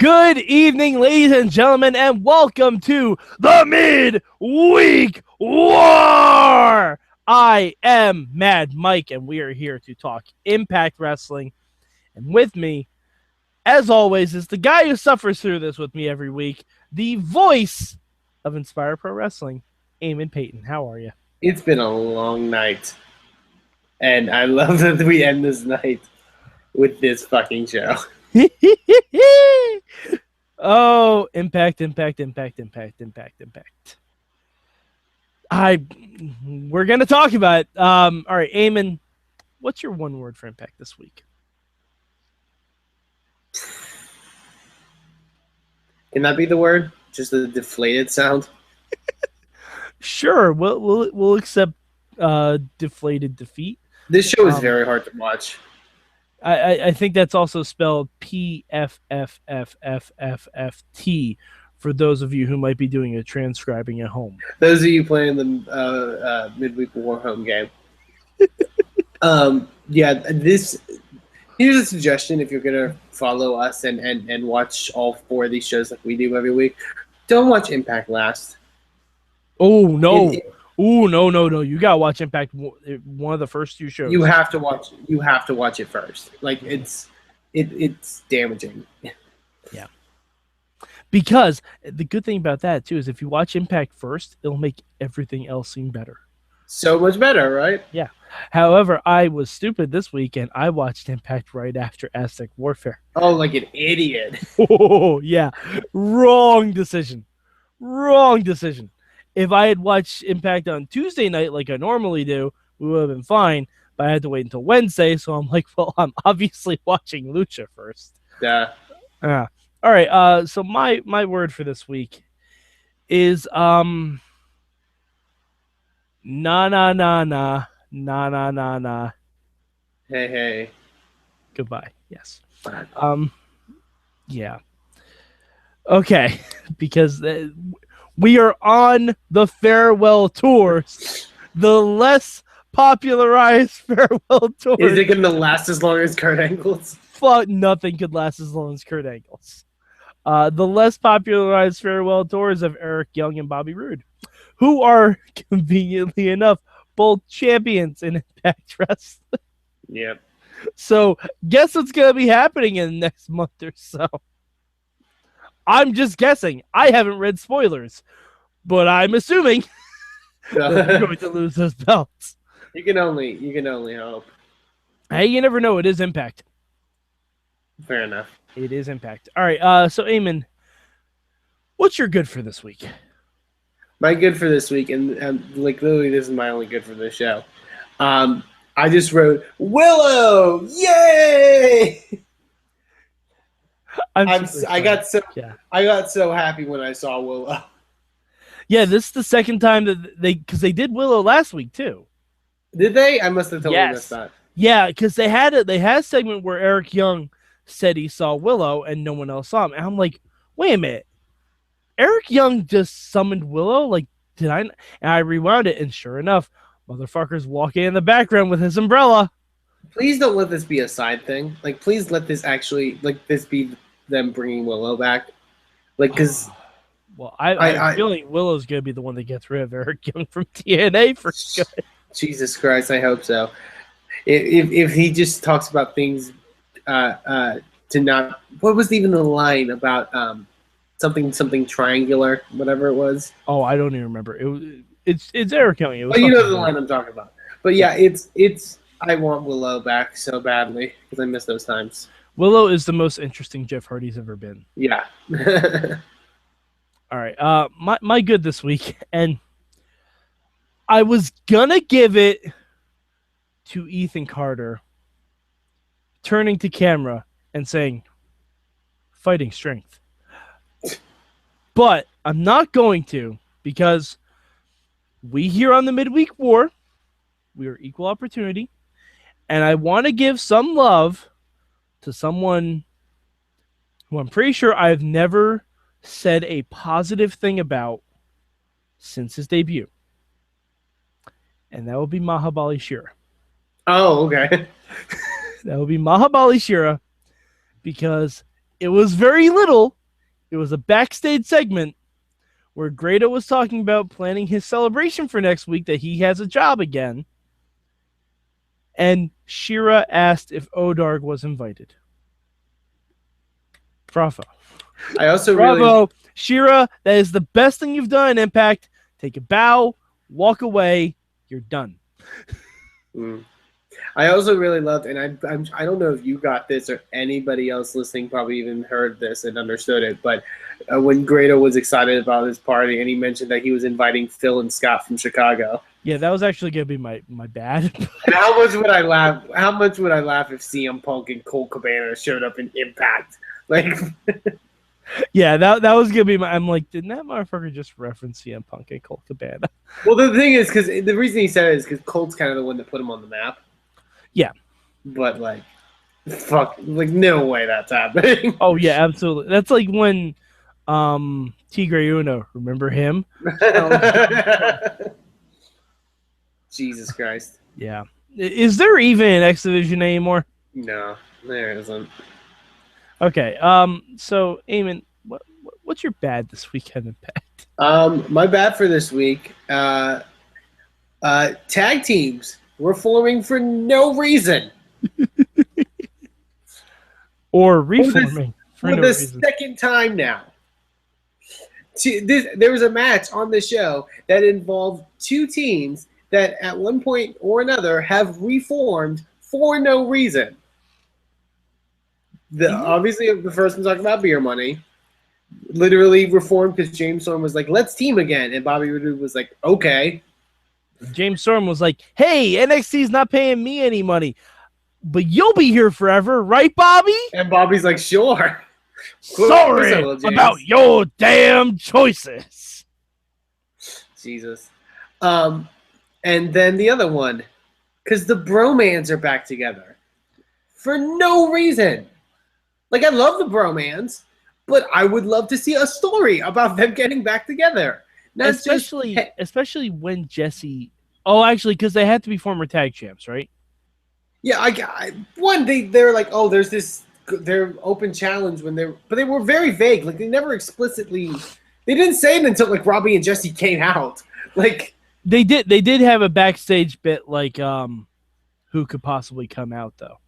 Good evening, ladies and gentlemen, and welcome to the Midweek War! I am Mad Mike, and we are here to talk Impact Wrestling. And with me, as always, is the guy who suffers through this with me every week, the voice of Inspire Pro Wrestling, Eamon Paton. How are you? It's been a long night, and I love that we end this night with this fucking show. Oh, Impact. We're going to talk about it. All right, Eamon, what's your one word for Impact this week? Can that be the word? Just a deflated sound? Sure, we'll accept deflated defeat. This show is very hard to watch. I think that's also spelled PFFFFFFT for those of you who might be doing a transcribing at home. Those of you playing the Midweek War home game. Here's a suggestion if you're going to follow us and watch all four of these shows like we do every week. Don't watch Impact last. Oh, no. No. You got to watch Impact, one of the first two shows. You have to watch it first. Like, it's damaging. Yeah. Because the good thing about that, too, is if you watch Impact first, it'll make everything else seem better. So much better, right? Yeah. However, I was stupid this week, and I watched Impact right after Aztec Warfare. Oh, like an idiot. Oh, yeah. Wrong decision. If I had watched Impact on Tuesday night like I normally do, we would have been fine, but I had to wait until Wednesday, so I'm like, well, I'm obviously watching Lucha first. Yeah. All right, so my word for this week is na. Hey. Goodbye. Yes. Yeah. Okay, because we are on the farewell tours, the less popularized farewell tours. Is it going to last as long as Kurt Angle's? Fuck, nothing could last as long as Kurt Angle's. The less popularized farewell tours of Eric Young and Bobby Roode, who are, conveniently enough, both champions in Impact Wrestling. Yep. So, guess what's going to be happening in the next month or so? I'm just guessing. I haven't read spoilers, but I'm assuming they're going to lose those belts. You can only hope. Hey, you never know. It is Impact. Fair enough. It is Impact. All right. So, Eamon, what's your good for this week? My good for this week, and like literally, this is my only good for this show. I just wrote Willow. Yay! I got so happy when I saw Willow. Yeah, this is the second time that because they did Willow last week too. Did they? I must have totally missed that. Yeah, because they had a segment where Eric Young said he saw Willow and no one else saw him, and I'm like, wait a minute, Eric Young just summoned Willow? Like, did I? And I rewound it, and sure enough, motherfucker's walking in the background with his umbrella. Please don't let this be a side thing. Like, please let this actually, like, this be them bringing Willow back. Like, because... Well, I'm feeling Willow's going to be the one that gets rid of Eric Young from TNA for good. Jesus Christ, I hope so. If he just talks about things to not... What was even the line about something triangular, whatever it was? Oh, I don't even remember. It's Eric Young. Well, you know the line I'm talking about. But yeah, it's I want Willow back so badly because I miss those times. Willow is the most interesting Jeff Hardy's ever been. Yeah. All right. My good this week, and I was gonna give it to Ethan Carter turning to camera and saying, "Fighting strength," but I'm not going to because we here on the Midweek War, we are equal opportunity. And I want to give some love to someone who I'm pretty sure I've never said a positive thing about since his debut. And that would be Mahabali Shira. Oh, okay. That would be Mahabali Shira because It was very little. It was a backstage segment where Grado was talking about planning his celebration for next week, that he has a job again. And Shira asked if Odarg was invited. Bravo. I also Bravo. Shira, that is the best thing you've done in Impact. Take a bow, walk away, you're done. I also really loved, and I don't know if you got this or anybody else listening probably even heard this and understood it, but when Grado was excited about his party and he mentioned that he was inviting Phil and Scott from Chicago. Yeah, that was actually going to be my bad. And how much would I laugh? How much would I laugh if CM Punk and Colt Cabana showed up in Impact? Like, yeah, that was gonna be my. I'm like, didn't that motherfucker just reference CM Punk and Colt Cabana? Well, the thing is, because the reason he said it is because Colt's kind of the one that put him on the map. Yeah, but like, fuck, like no way that's happening. Oh yeah, absolutely. That's like when, Tigre Uno. Remember him? Jesus Christ. Yeah. Is there even an X Division anymore? No, there isn't. Okay. So, Eamon, what's your bad this weekend Impact? My bad for this week. Tag teams were forming for no reason. Or reforming for no reason. Second time now. There was a match on the show that involved two teams that at one point or another have reformed for no reason. Obviously, the first one talking about beer money. Literally reformed because James Storm was like, let's team again. And Bobby Roode was like, okay. James Storm was like, hey, NXT's not paying me any money, but you'll be here forever, right, Bobby? And Bobby's like, sure. Sorry about your damn choices. Jesus. And then the other one, because the Bromans are back together for no reason. Like, I love the Bromans, but I would love to see a story about them getting back together. Especially when Jesse. Oh, actually, because they had to be former tag champs, right? Yeah, they're like, oh, there's this their open challenge but they were very vague. Like, they never explicitly, they didn't say it until like Robbie and Jesse came out. Like, they did have a backstage bit like who could possibly come out though.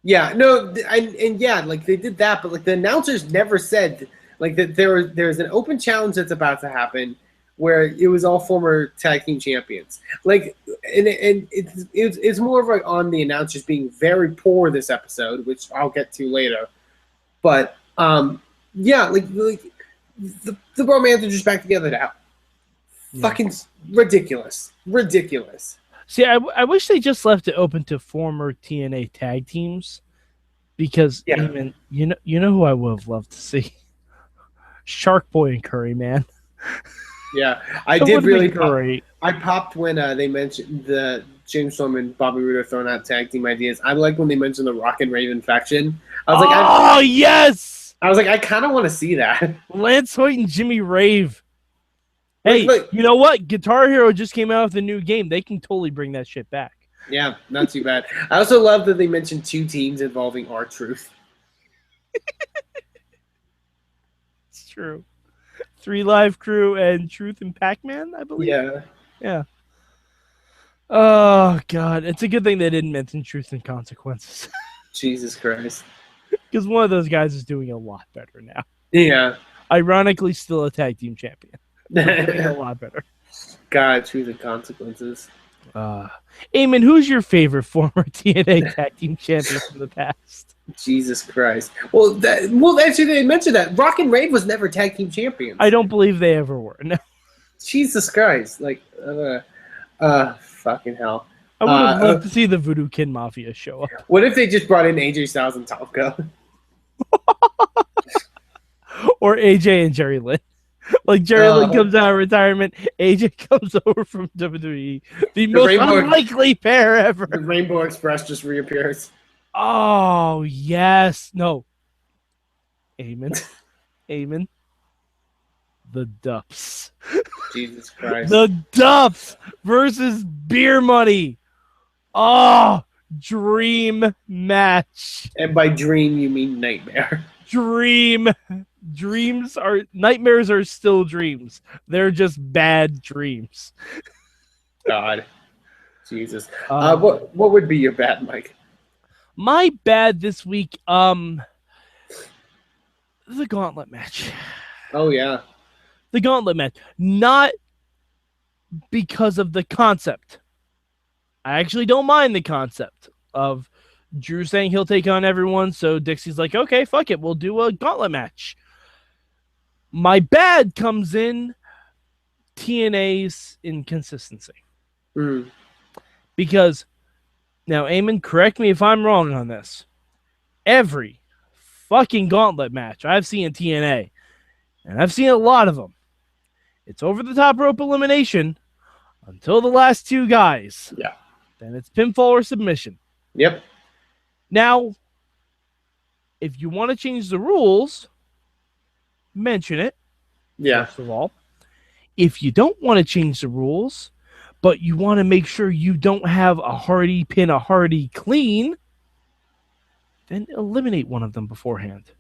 Yeah, no, and yeah, like they did that, but like the announcers never said like that there's an open challenge that's about to happen where it was all former tag team champions. Like, and it's more of like on the announcers being very poor this episode, which I'll get to later. But yeah, like the Bromans are just back together now. Yeah. Fucking ridiculous. See, I wish they just left it open to former TNA tag teams, because even you know who I would have loved to see? Shark Boy and Curry, man. Yeah, I did really great. I popped when they mentioned the James Storm and Bobby Roode are throwing out tag team ideas. I like when they mentioned the Rock and Raven faction. I was like, yes! I was like, I kind of want to see that. Lance Hoyt and Jimmy Rave. Hey, you know what? Guitar Hero just came out with a new game. They can totally bring that shit back. Yeah, not too bad. I also love that they mentioned two teams involving R-Truth. It's true. 3 Live Crew and Truth and Pac-Man, I believe. Yeah. Oh, God. It's a good thing they didn't mention Truth and Consequences. Jesus Christ. Because one of those guys is doing a lot better now. Yeah. Ironically, still a tag team champion. Doing a lot better. God, Truth and Consequences. Eamon, who's your favorite former TNA tag team champion from the past? Jesus Christ. Well, actually, they mentioned that Rock and Rave was never tag team champions. I don't believe they ever were. No. Jesus Christ. Like, fucking hell. I would have loved to see the Voodoo Kid Mafia show up. What if they just brought in AJ Styles and Tomko? Or AJ and Jerry Lynn. Like, Jerry Lynn comes out of retirement, AJ comes over from WWE. The most unlikely pair ever. The Rainbow Express just reappears. Oh, yes. No. Eamon. The Dups. Jesus Christ. The Dups versus Beer Money. Oh, dream match. And by dream, you mean nightmare. Nightmares are still dreams. They're just bad dreams. God, Jesus. What would be your bad, Mike? My bad this week, the Gauntlet match. Oh yeah. The Gauntlet match. Not because of the concept. I actually don't mind the concept of Drew saying he'll take on everyone, so Dixie's like, okay, fuck it, we'll do a Gauntlet match. My bad comes in TNA's inconsistency. Because, now, Eamon, correct me if I'm wrong on this. Every fucking Gauntlet match I've seen in TNA, and I've seen a lot of them, it's over the top rope elimination until the last two guys. Yeah. Then it's pinfall or submission. Yep. Now, if you want to change the rules, mention it. Yeah. First of all, if you don't want to change the rules, but you want to make sure you don't have a Hardy pin a Hardy clean, then eliminate one of them beforehand.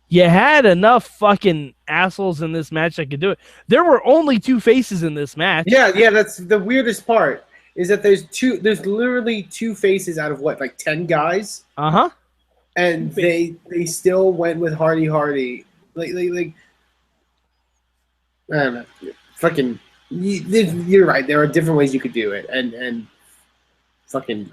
You had enough fucking assholes in this match that could do it. There were only two faces in this match. Yeah, that's the weirdest part. Is that there's literally two faces out of what, like 10 guys? Uh-huh. And they still went with Hardy. Like I don't know. Fucking you're right. There are different ways you could do it. And fucking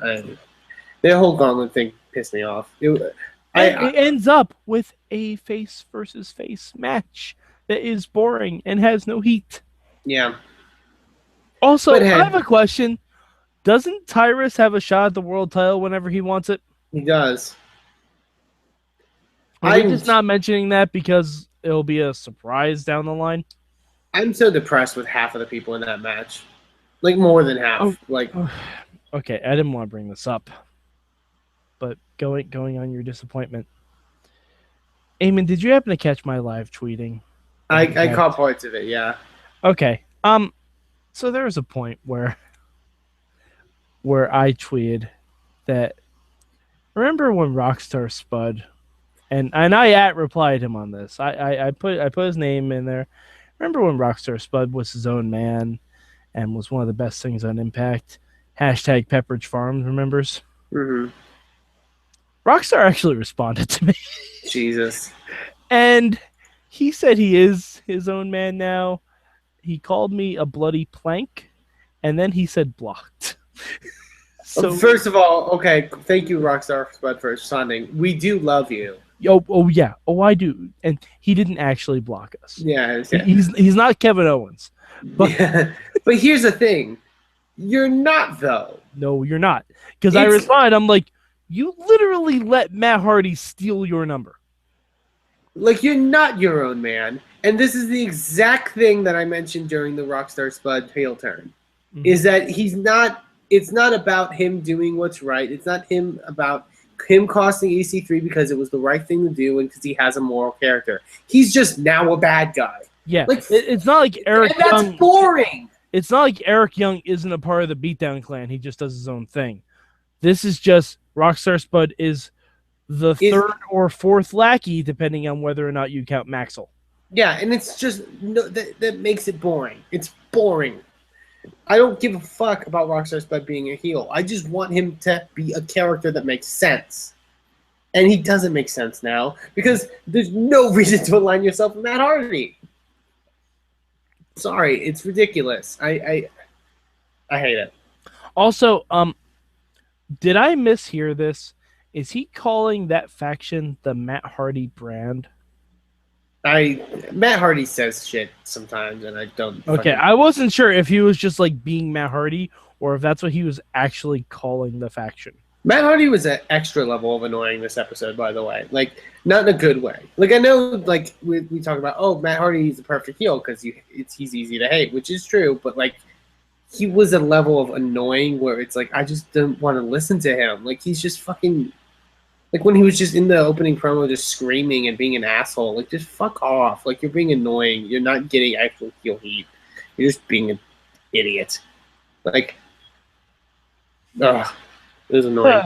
the whole Gauntlet thing pissed me off. It ends up with a face versus face match that is boring and has no heat. Yeah. Also, I have a question. Doesn't Tyrus have a shot at the world title whenever he wants it? He does. I'm just not mentioning that because it'll be a surprise down the line. I'm so depressed with half of the people in that match. Like, more than half. Okay, I didn't want to bring this up. But going on your disappointment. Eamon, did you happen to catch my live tweeting? I caught parts of it, yeah. Okay. So there was a point where I tweeted that, remember when Rockstar Spud, and I replied him on this. I put his name in there. Remember when Rockstar Spud was his own man and was one of the best things on Impact? Hashtag Pepperidge Farms, remembers? Mm-hmm. Rockstar actually responded to me. Jesus. And he said he is his own man now. He called me a bloody plank, and then he said blocked. So first of all, okay, thank you, Rockstar Spud, for responding. We do love you. Oh yeah. Oh, I do. And he didn't actually block us. Yeah. He's not Kevin Owens. But but here's the thing. You're not, though. No, you're not. Because I replied, I'm like, you literally let Matt Hardy steal your number. Like, you're not your own man. And this is the exact thing that I mentioned during the Rockstar Spud heel turn. Mm-hmm. Is that it's not about him doing what's right. It's not about him costing EC3 because it was the right thing to do and because he has a moral character. He's just now a bad guy. Yeah. Like, it's not like Eric Young. That's boring. It's not like Eric Young isn't a part of the Beatdown Clan. He just does his own thing. This is just Rockstar Spud is the third or fourth lackey, depending on whether or not you count Maxwell. Yeah, and it's just that makes it boring. It's boring. I don't give a fuck about Rockstar Spud being a heel. I just want him to be a character that makes sense. And he doesn't make sense now because there's no reason to align yourself with Matt Hardy. Sorry, it's ridiculous. I hate it. Also, did I mishear this? Is he calling that faction the Matt Hardy brand? Matt Hardy says shit sometimes, and I don't. Okay, I wasn't sure if he was just like being Matt Hardy or if that's what he was actually calling the faction. Matt Hardy was an extra level of annoying this episode, by the way. Like, not in a good way. Like, I know, like, we talk about, oh, Matt Hardy is the perfect heel because he's easy to hate, which is true, but, like, he was a level of annoying where it's like, I just don't want to listen to him. Like, he's just fucking, like, when he was just in the opening promo just screaming and being an asshole, like, just fuck off. Like, you're being annoying. You're not getting actual heel heat. You're just being an idiot. Like, ugh. It was annoying.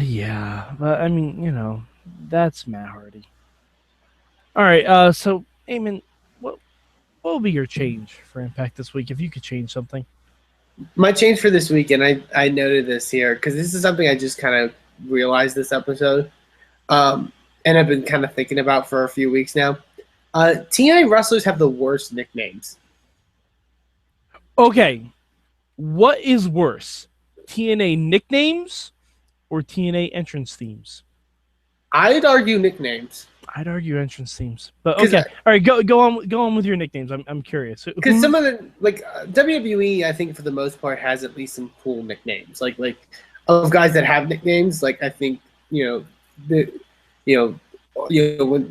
Yeah, but I mean, that's Matt Hardy. All right. So, Eamon, what will be your change for Impact this week if you could change something? My change for this week, and I noted this here because this is something I just kind of realized this episode, and I've been kind of thinking about for a few weeks now. TNA wrestlers have the worst nicknames. Okay. What is worse, TNA nicknames or TNA entrance themes? I'd argue nicknames. I'd argue entrance themes, but okay. All right, go on with your nicknames. I'm curious because some of the WWE, I think for the most part has at least some cool nicknames, like of guys that have nicknames. Like I think when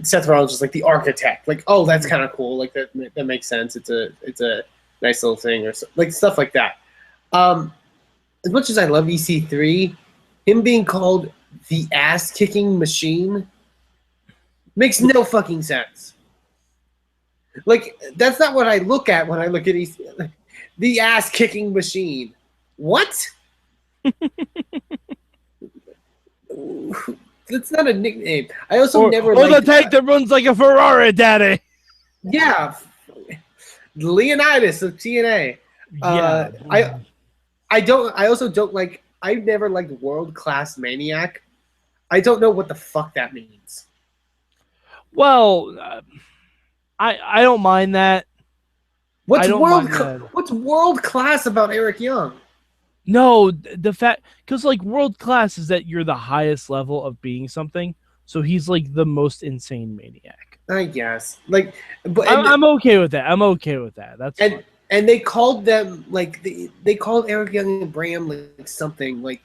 Seth Rollins is like the Architect, like oh that's kind of cool, like that makes sense. It's a nice little thing or so, like stuff like that. As much as I love EC3, him being called the ass kicking machine makes no fucking sense. Like, that's not what I look at when I look at the ass kicking machine. What? That's not a nickname. I also never liked the tank that runs like a Ferrari, daddy. Yeah. Leonidas of TNA. Yeah. I also don't like, I've never liked World Class Maniac. I don't know what the fuck that means. Well, I don't mind that. What's world class about Eric Young? No, the fact because like world class is that you're the highest level of being something. So he's like the most insane maniac. I guess. Like, but I'm okay with that. I'm okay with that. That's fine. And they called them like they called Eric Young and Bram like something like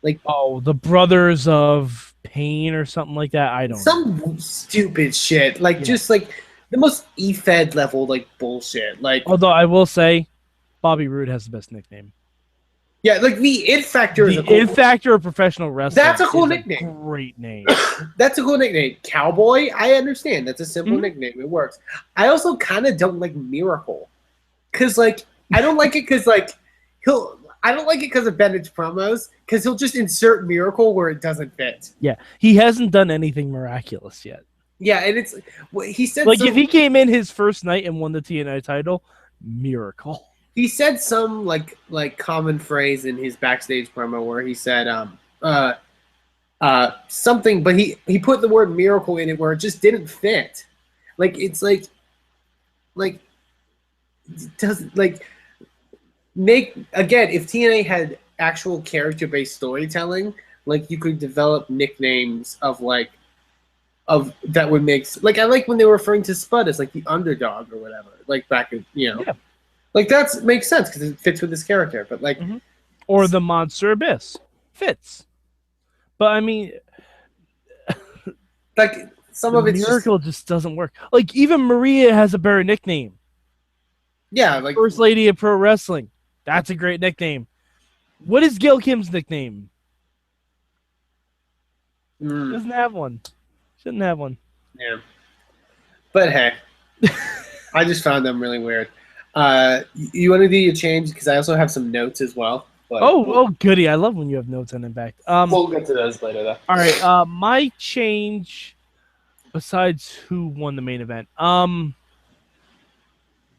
the brothers of pain or something like that. I don't know. Stupid shit. Like just like the most E-Fed level like bullshit. Like although I will say Bobby Roode has the best nickname. Yeah, like the It Factor is a cool It Factor of professional wrestling. That's a cool nickname. Great name. That's a cool nickname. Cowboy, I understand. That's a simple nickname. It works. I also kind of don't like Miracle. Cause like I don't like it because like I don't like it because of Bennett's promos, because he'll just insert Miracle where it doesn't fit. Yeah, he hasn't done anything miraculous yet. Yeah, and it's he said like if he came in his first night and won the TNA title, Miracle. He said some like common phrase in his backstage promo where he said something, but he put the word Miracle in it where it just didn't fit. Like it's like doesn't like make again if TNA had actual character based storytelling, like you could develop nicknames of that would make like I like when they were referring to Spud as like the underdog or whatever, like back in like that makes sense because it fits with this character, but like or the Monster Abyss fits, but I mean like some of it's Miracle just doesn't work. Like even Maria has a better nickname. Yeah, like First Lady of Pro Wrestling. That's a great nickname. What is Gail Kim's nickname? Doesn't have one. Shouldn't have one. Yeah. But hey, I just found them really weird. You want to do your change? Because I also have some notes as well. But oh, goody. I love when you have notes on Impact. We'll get to those later, though. All right. My change, besides who won the main event,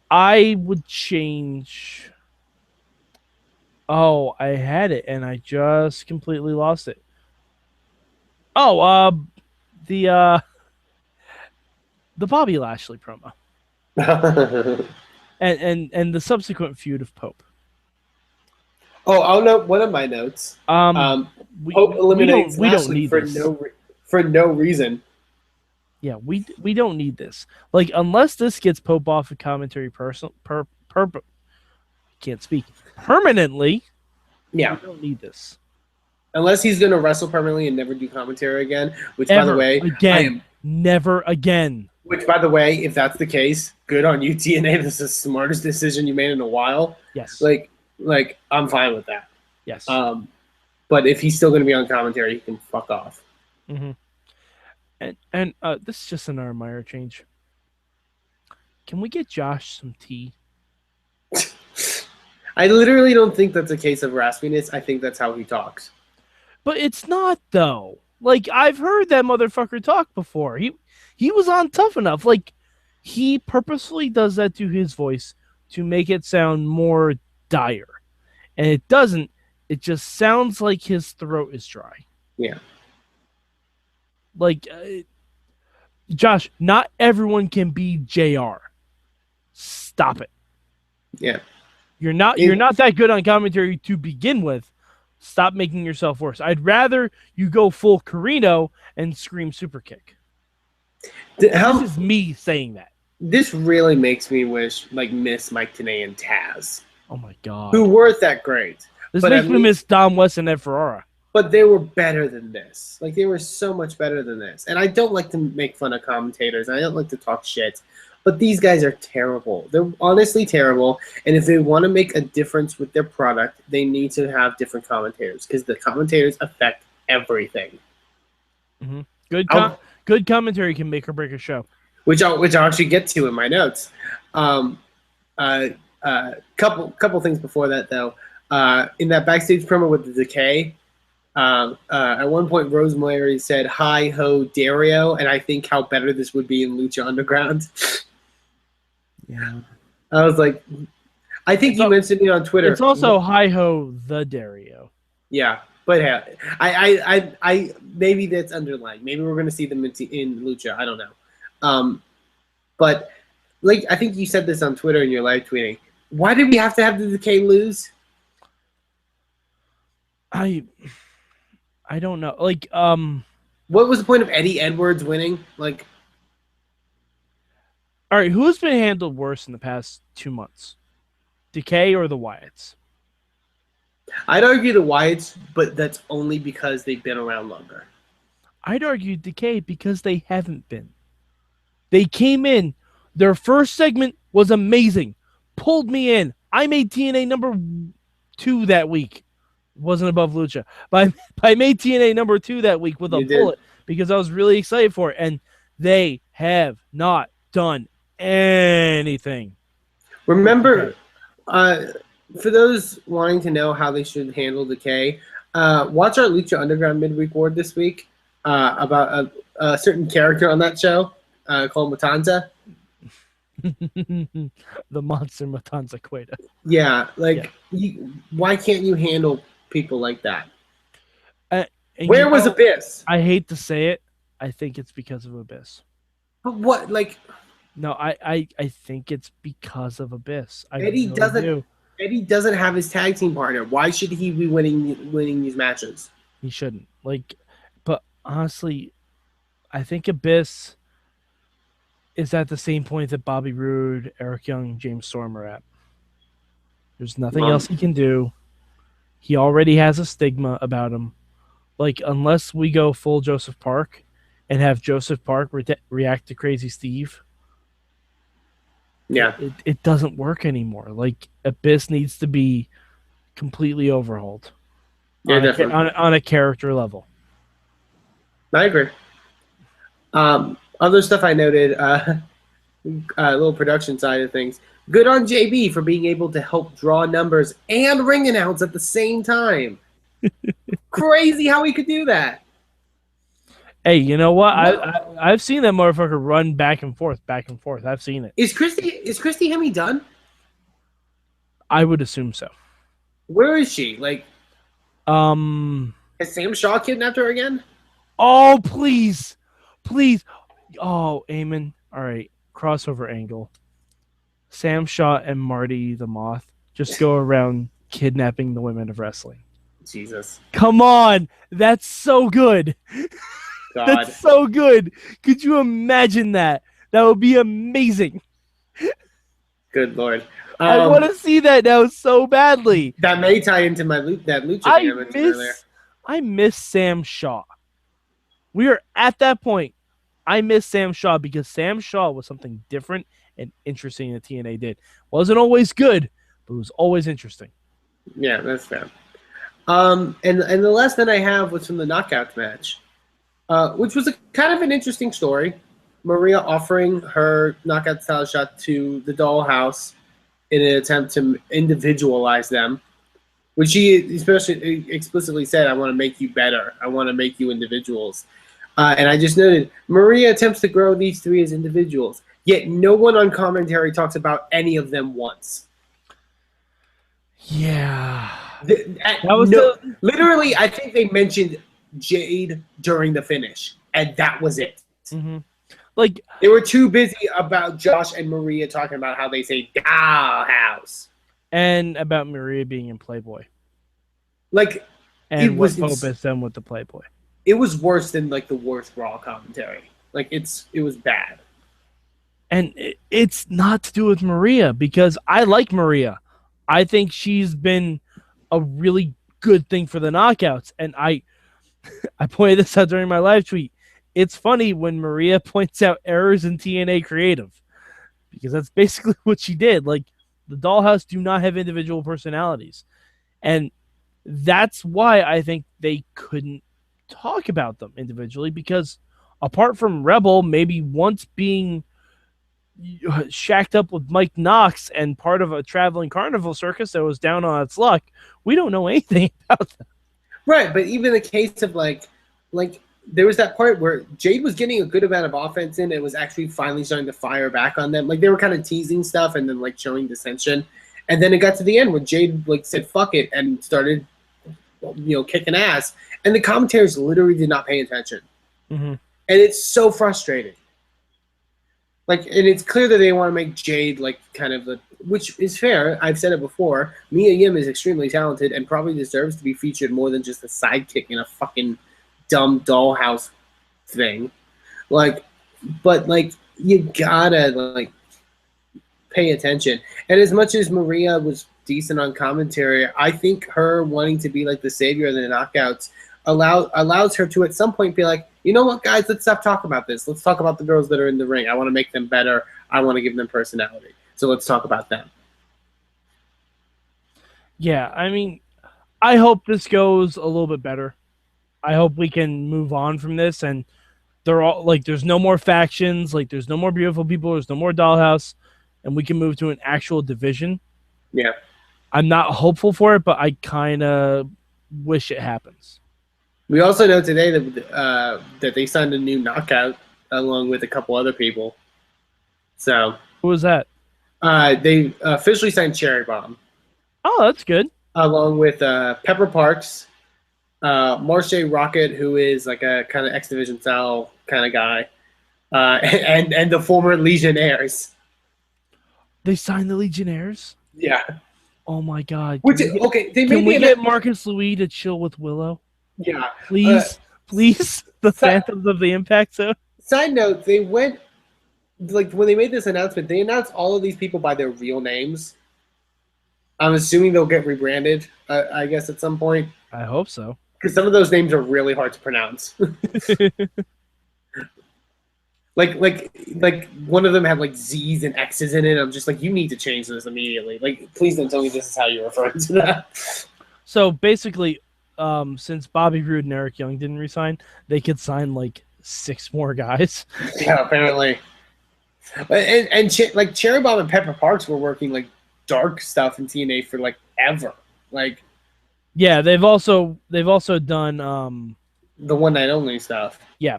I would change. Oh, I had it and I just completely lost it. Oh, the Bobby Lashley promo, and the subsequent feud of Pope. Oh, I'll note one of my notes. Pope eliminates Lashley for no reason. Yeah, we don't need this. Like unless this gets Pope off of commentary can't speak permanently. Yeah, we don't need this. Unless he's going to wrestle permanently and never do commentary again, which by the way, never again. Which by the way, if that's the case, good on you, TNA. This is the smartest decision you made in a while. Yes. Like I'm fine with that. Yes. But if he's still going to be on commentary, he can fuck off. Mm-hmm. And this is just an Meyer change. Can we get Josh some tea? I literally don't think that's a case of raspiness. I think that's how he talks. But it's not though. Like I've heard that motherfucker talk before. he was on Tough Enough. Like, he purposefully does that to his voice to make it sound more dire. And it doesn't. It just sounds like his throat is dry. Yeah. Like, Josh, not everyone can be JR. Stop it. Yeah. You're not that good on commentary to begin with. Stop making yourself worse. I'd rather you go full Carino and scream super kick. This is me saying that. This really makes me miss Mike Tenay and Taz. Oh my god. Who weren't that great. This makes me miss Dom West and Ed Ferrara. But they were better than this. Like, they were so much better than this. And I don't like to make fun of commentators. I don't like to talk shit. But these guys are terrible. They're honestly terrible. And if they want to make a difference with their product, they need to have different commentators because the commentators affect everything. Mm-hmm. Good commentary can make or break a show. Which I'll actually get to in my notes. Couple things before that, though. In that backstage promo with the Decay, at one point Rosemary said, "Hi ho Dario," and I think how better this would be in Lucha Underground. Yeah. I was like, I think you mentioned it on Twitter. It's also hi ho the Dario. Yeah, but yeah, I maybe that's underlying. Maybe we're gonna see them in Lucha. I don't know. But like I think you said this on Twitter and you're live tweeting. Why did we have to have the Decay lose? I don't know. Like, what was the point of Eddie Edwards winning? Like, all right, who's been handled worse in the past 2 months? Decay or the Wyatts? I'd argue the Wyatts, but that's only because they've been around longer. I'd argue Decay because they haven't been. They came in. Their first segment was amazing. Pulled me in. I made TNA number 2 that week. Wasn't above Lucha. But I made TNA number 2 that week with a bullet because I was really excited for it. And they have not done anything. Remember, for those wanting to know how they should handle Decay, watch our Lucha Underground midweek ward this week about a certain character on that show called Matanza. The monster Matanza Cueta. Yeah, why can't you handle people like that? Where was Abyss? I hate to say it. I think it's because of Abyss. But what, like... No, I think it's because of Abyss. Eddie doesn't have his tag team partner. Why should he be winning these matches? He shouldn't. But honestly, I think Abyss is at the same point that Bobby Roode, Eric Young, James Storm are at. There's nothing else he can do. He already has a stigma about him. Like, unless we go full Joseph Park and have Joseph Park react to Crazy Steve, yeah, it doesn't work anymore. Like, Abyss needs to be completely overhauled. Yeah, definitely. On a character level. I agree. Other stuff I noted, a little production side of things. Good on JB for being able to help draw numbers and ring announce at the same time. Crazy how he could do that. Hey, you know what? I've seen that motherfucker run back and forth. I've seen it. Is Christy Hemme done? I would assume so. Where is she? Like, has Sam Shaw kidnapped her again? Oh, please. Oh, Eamon. All right, crossover angle. Sam Shaw and Marty the Moth just go around kidnapping the women of wrestling. Jesus. Come on. That's so good. God. That's so good. Could you imagine that? That would be amazing. Good Lord. I want to see that now so badly. That may tie into that Lucha thing I mentioned earlier. I miss Sam Shaw. We are at that point. I miss Sam Shaw because Sam Shaw was something different and interesting that TNA did. Wasn't always good, but it was always interesting. Yeah, that's fair. And the last that I have was from the Knockouts match, which was kind of an interesting story. Maria offering her knockout style shot to the Dollhouse in an attempt to individualize them, which she especially explicitly said, "I want to make you better. I want to make you individuals." And I just noted, Maria attempts to grow these three as individuals, yet no one on commentary talks about any of them once. Yeah. That was literally, I think they mentioned Jade during the finish, and that was it. Mm-hmm. Like, they were too busy about Josh and Maria talking about how they say Dollhouse. And about Maria being in Playboy. Like, and what Pope has done with the Playboy. It was worse than like the worst Raw commentary. Like it was bad. And it's not to do with Maria, because I like Maria. I think she's been a really good thing for the Knockouts. And I pointed this out during my live tweet. It's funny when Maria points out errors in TNA Creative, because that's basically what she did. Like, the Dollhouse do not have individual personalities. And that's why I think they couldn't talk about them individually, because apart from Rebel maybe once being shacked up with Mike Knox and part of a traveling carnival circus that was down on its luck, we don't know anything about them. Right, but even the case of like there was that part where Jade was getting a good amount of offense in and was actually finally starting to fire back on them. Like, they were kind of teasing stuff and then like showing dissension. And then it got to the end where Jade like said fuck it and started kicking ass. And the commentators literally did not pay attention. Mm-hmm. And it's so frustrating. Like, and it's clear that they want to make Jade like kind of the, which is fair. I've said it before. Mia Yim is extremely talented and probably deserves to be featured more than just a sidekick in a fucking dumb Dollhouse thing. Like, but like you gotta like pay attention. And as much as Maria was decent on commentary, I think her wanting to be like the savior of the Knockouts allows her to at some point be like, you know what, guys, let's stop talking about this. Let's talk about the girls that are in the ring. I want to make them better. I want to give them personality. So let's talk about them. Yeah, I mean, I hope this goes a little bit better. I hope we can move on from this, and they're all like, there's no more factions, like there's no more beautiful people, there's no more Dollhouse, and we can move to an actual division. Yeah. I'm not hopeful for it, but I kind of wish it happens. We also know today that they signed a new Knockout along with a couple other people. So who was that? They officially signed Cherry Bomb. Oh, that's good. Along with Pepper Parks, Marche Rocket, who is like a kind of X Division style kind of guy, and the former Legionnaires. They signed the Legionnaires? Yeah. Oh my god. Can we get Marcus Louis to chill with Willow? Yeah. Please, the Phantoms of the Impact Zone. Side note, they went, like, when they made this announcement, they announced all of these people by their real names. I'm assuming they'll get rebranded, I guess, at some point. I hope so. Because some of those names are really hard to pronounce. like one of them had like Z's and X's in it. I'm just like, you need to change this immediately. Like, please don't tell me this is how you're referring to that. So basically, since Bobby Roode and Eric Young didn't resign, they could sign like 6 more guys. Yeah, apparently. And Cherry Bomb and Pepper Parks were working like dark stuff in TNA for like ever. Like, yeah, they've also done the One Night Only stuff. Yeah.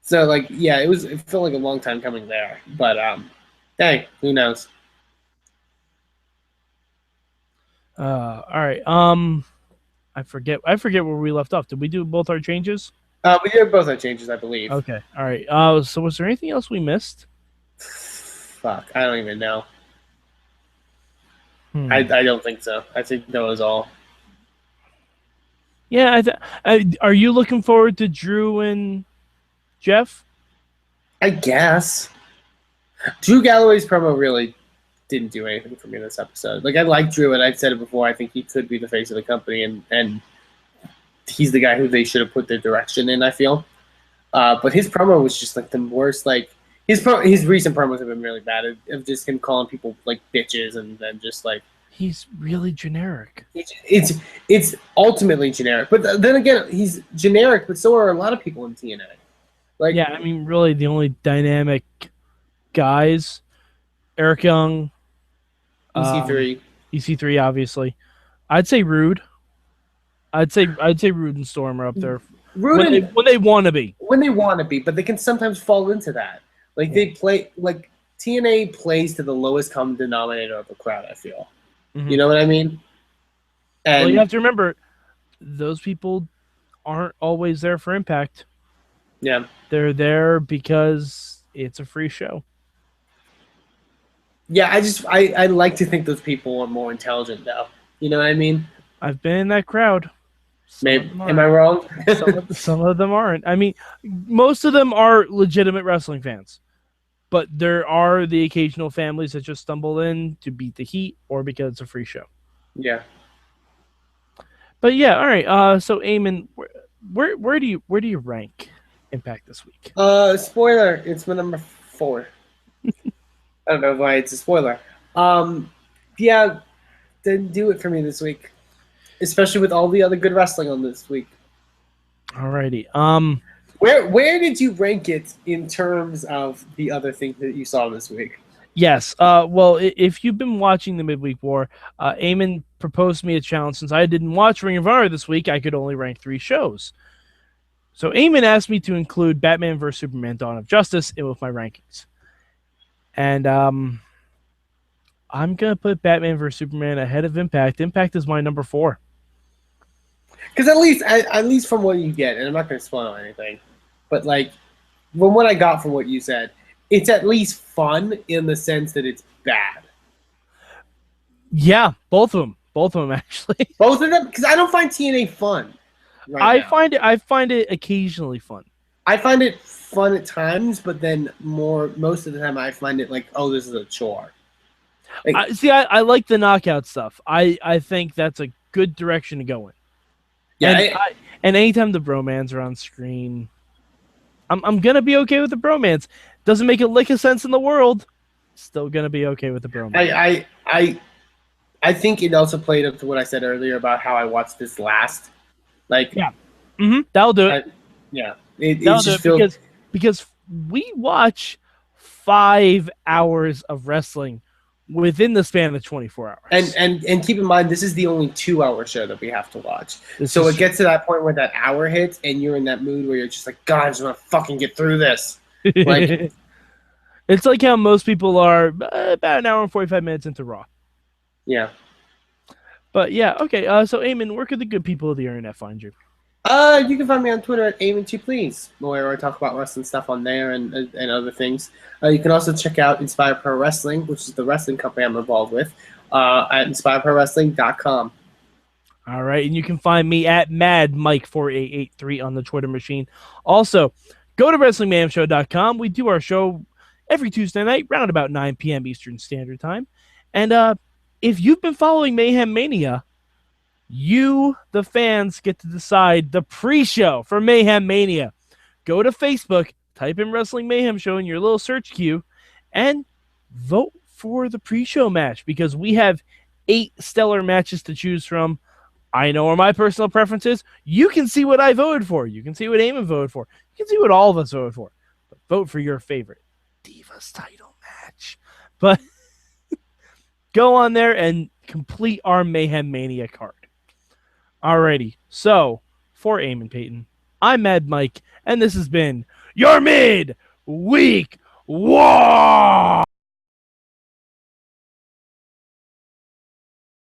So like, yeah, it felt like a long time coming there. But hey, who knows? All right. I forget where we left off. Did we do both our changes? We did both our changes, I believe. Okay. All right. So was there anything else we missed? Fuck, I don't even know. I don't think so. I think that was all. Yeah. Are you looking forward to Drew and Jeff? I guess. Drew Galloway's promo really didn't do anything for me this episode. Like, I like Drew, and I've said it before. I think he could be the face of the company, and he's the guy who they should have put their direction in, I feel. But his promo was just like the worst. Like, his recent promos have been really bad. Of just him calling people like bitches, and then just like, he's really generic. It's ultimately generic. But then again, he's generic, but so are a lot of people in TNA. Like, yeah, I mean, really, the only dynamic guys, Eric Young, EC3, EC3, obviously. I'd say Roode. I'd say Roode and Storm are up there. Roode when they want to be. when they want to be, but they can sometimes fall into that. Like they play like TNA plays to the lowest common denominator of a crowd. I feel, Mm-hmm. you know what I mean. And Well, you have to remember, those people aren't always there for Impact. yeah, They're there because it's a free show. yeah. I like to think those people are more intelligent, though. You know what I mean? I've been in that crowd. Maybe am I wrong? Some of them aren't. I mean, most of them are legitimate wrestling fans, but there are the occasional families that just stumble in to beat the heat or because it's a free show. Yeah. But yeah, all right. So Eamon, where do you rank Impact this week? Spoiler. It's my number 4. I don't know why it's a spoiler. Yeah, didn't do it for me this week, especially with all the other good wrestling on this week. Alrighty. Where did you rank it in terms of the other things that you saw this week? Yes. Well, if you've been watching the Midweek War, Eamon proposed me a challenge. Since I didn't watch Ring of Honor this week, I could only rank 3 shows. So Eamon asked me to include Batman vs Superman: Dawn of Justice in with my rankings, and I'm gonna put Batman vs Superman ahead of Impact. Impact is my number 4. Because at least from what you get, and I'm not going to spoil anything, but like from what I got from what you said, it's at least fun in the sense that it's bad. Yeah, both of them actually. Both of them, because I don't find TNA fun. I find it occasionally fun. I find it fun at times, but then most of the time I find it like, oh, this is a chore. Like, I like the knockout stuff. I think that's a good direction to go in. yeah, and anytime the Bromans are on screen, I'm gonna be okay with the Bromans. Doesn't make a lick of sense in the world. Still gonna be okay with the Bromans. I think it also played up to what I said earlier about how I watched this last. Like, yeah, that'll do it. It just feels because we watch 5 hours of wrestling within the span of 24 hours. And keep in mind, this is the only 2-hour show that we have to watch. So it gets to that point where that hour hits, and you're in that mood where you're just like, God, I just want to fucking get through this. Like, it's like how most people are about an hour and 45 minutes into Raw. Yeah. But yeah, okay. So Eamon, where could the good people of the internet find you? You can find me on Twitter at Eamon2Please, where I talk about wrestling stuff on there and other things. You can also check out Inspire Pro Wrestling, which is the wrestling company I'm involved with, at inspireprowrestling.com. All right, and you can find me at MadMike4883 on the Twitter machine. Also, go to WrestlingMayhemShow.com. We do our show every Tuesday night, around about 9 p.m. Eastern Standard Time. And if you've been following Mayhem Mania, you, the fans, get to decide the pre-show for Mayhem Mania. Go to Facebook, type in Wrestling Mayhem Show in your little search queue, and vote for the pre-show match, because we have 8 stellar matches to choose from. I know where my personal preference is. You can see what I voted for. You can see what Eamon voted for. You can see what all of us voted for. But vote for your favorite Divas title match. But go on there and complete our Mayhem Mania card. Alrighty, so for Eamon Paton, I'm Mad Mike, and this has been your Mid-Week War!